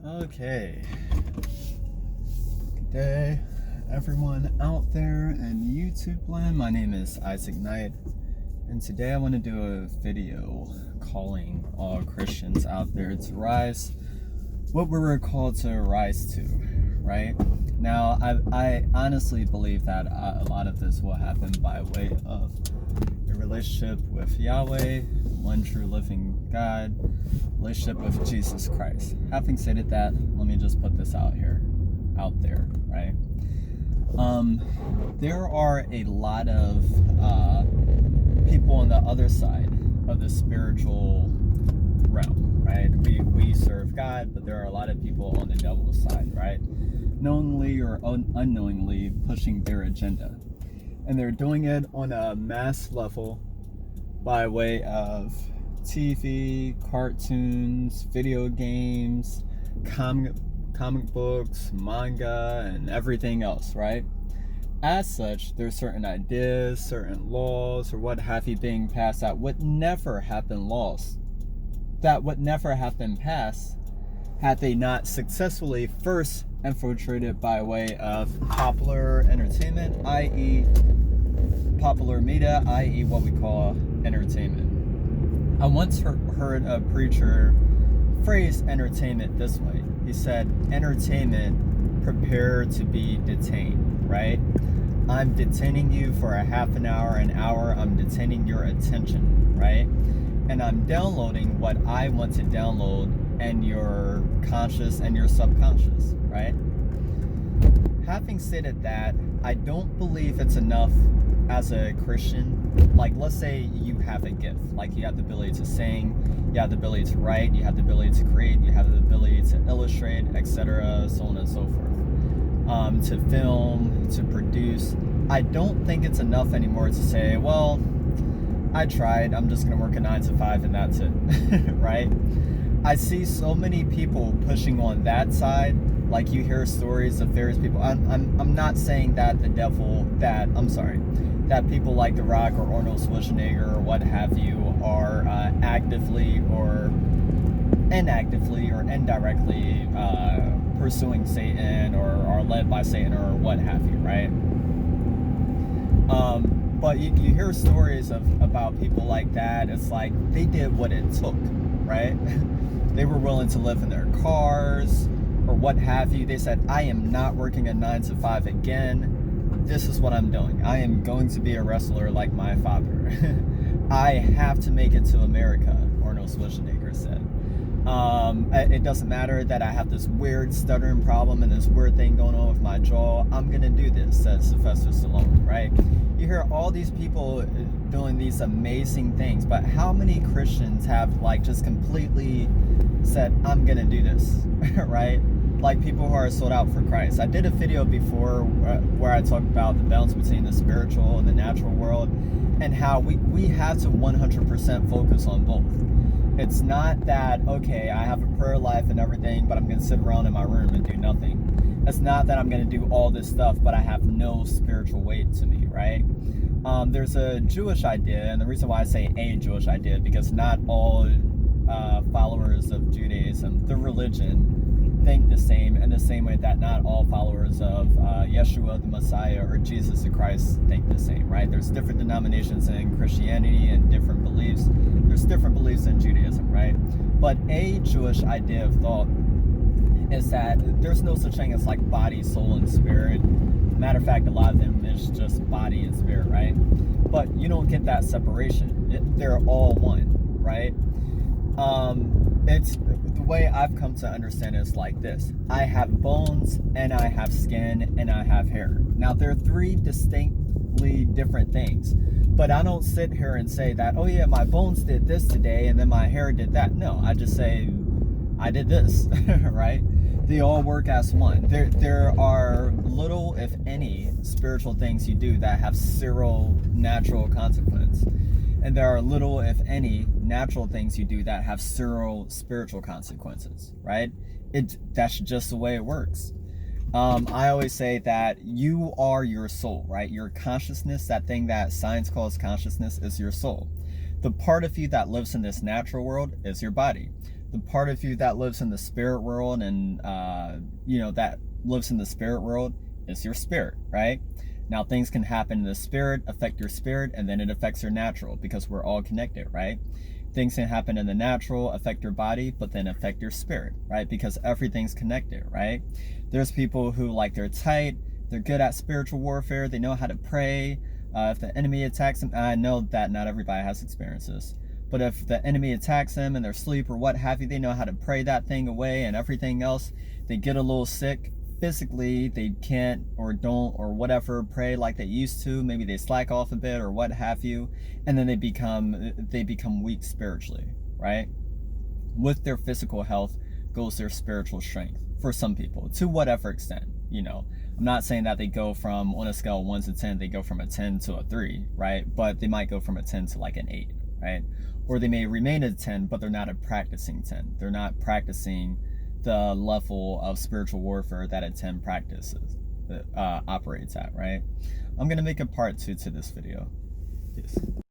Okay. Good day, everyone out there in YouTube land. My name is Isaac Knight, and today I want to do a video calling all Christians out there to rise what we were called to rise to, right? Now, I honestly believe that a lot of this will happen by way of a relationship with Yahweh, one true living God, relationship with Jesus Christ. Having stated that, let me just put this out there, right? There are a lot of people on the other side of the spiritual realm, right? We serve God, but there are a lot of people on the devil's side, right? Knowingly or unknowingly pushing their agenda. And they're doing it on a mass level by way of TV, cartoons, video games, comic books, manga, and everything else, right? As such, there's certain ideas, certain laws, or what have you being passed that would never have been passed had they not successfully first infiltrated by way of popular entertainment, i.e. popular media, i.e. what we call entertainment. I once heard a preacher phrase entertainment this way. He said, entertainment, prepare to be detained, right? I'm detaining you for a half an hour, I'm detaining your attention, right? And I'm downloading what I want to download and your conscious and your subconscious, right? Having stated that, I don't believe it's enough as a Christian. Like, let's say you have a gift, like you have the ability to sing, you have the ability to write, you have the ability to create, you have the ability to illustrate, etc., so on and so forth, to film, to produce. I don't think it's enough anymore to say, well, I tried, I'm just gonna work a 9 to 5 and that's it, right? I see so many people pushing on that side. Like, you hear stories of various people. I'm not saying that that people like The Rock or Arnold Schwarzenegger or what have you are actively or inactively or indirectly pursuing Satan or are led by Satan or what have you, right? But you hear stories about people like that. It's like they did what it took, right? They were willing to live in their cars or what have you. They said, I am not working a 9 to 5 again. This is what I'm doing. I am going to be a wrestler like my father. I have to make it to America, Arnold Schwarzenegger said. It doesn't matter that I have this weird stuttering problem and this weird thing going on with my jaw. I'm gonna do this, said Sylvester Stallone, right? You hear all these people doing these amazing things, but how many Christians have like just completely said, I'm gonna do this, right? Like people who are sold out for Christ. I did a video before where I talked about the balance between the spiritual and the natural world and how we have to 100% focus on both. It's not that, okay, I have a prayer life and everything, but I'm going to sit around in my room and do nothing. It's not that I'm going to do all this stuff, but I have no spiritual weight to me, right? There's a Jewish idea, and the reason why I say a Jewish idea, because not all followers of Judaism, the religion, think the same, in the same way that not all followers of Yeshua the Messiah or Jesus the Christ think the same, right? There's different denominations in Christianity and different beliefs. There's different beliefs in Judaism, right? But a Jewish idea of thought is that there's no such thing as like body, soul, and spirit. Matter of fact, a lot of them is just body and spirit, right? But you don't get that separation. They're all one, right? It's the way I've come to understand it is like this. I have bones and I have skin and I have hair. Now they're three distinctly different things, but I don't sit here and say that, oh yeah, my bones did this today and then my hair did that. No, I just say I did this, right? They all work as one. There are little, if any, spiritual things you do that have zero natural consequence. And there are little, if any, natural things you do that have zero spiritual consequences, right? That's just the way it works. I always say that you are your soul, right? Your consciousness, that thing that science calls consciousness, is your soul. The part of you that lives in this natural world is your body. the part of you that lives in the spirit world and that lives in the spirit world is your spirit, right? Now things can happen in the spirit, affect your spirit, and then it affects your natural, because we're all connected, right? Things can happen in the natural, affect your body, but then affect your spirit, right? Because everything's connected, right? There's people who, like, they're tight, they're good at spiritual warfare, they know how to pray. If the enemy attacks them, I know that not everybody has experiences, but if the enemy attacks them in their sleep or what have you, they know how to pray that thing away, and everything else. They get a little sick physically, they can't or don't or whatever pray like they used to. Maybe they slack off a bit or what have you, and then they become weak spiritually, right? With their physical health goes their spiritual strength, for some people, to whatever extent. I'm not saying that they go from, on a scale of 1 to 10, they go from a 10 to a 3, right? But they might go from a 10 to like an 8, right? Or they may remain at 10, but they're not a practicing 10. They're not practicing the level of spiritual warfare that a 10 practices, operates at, right? I'm gonna make a part 2 to this video. Peace.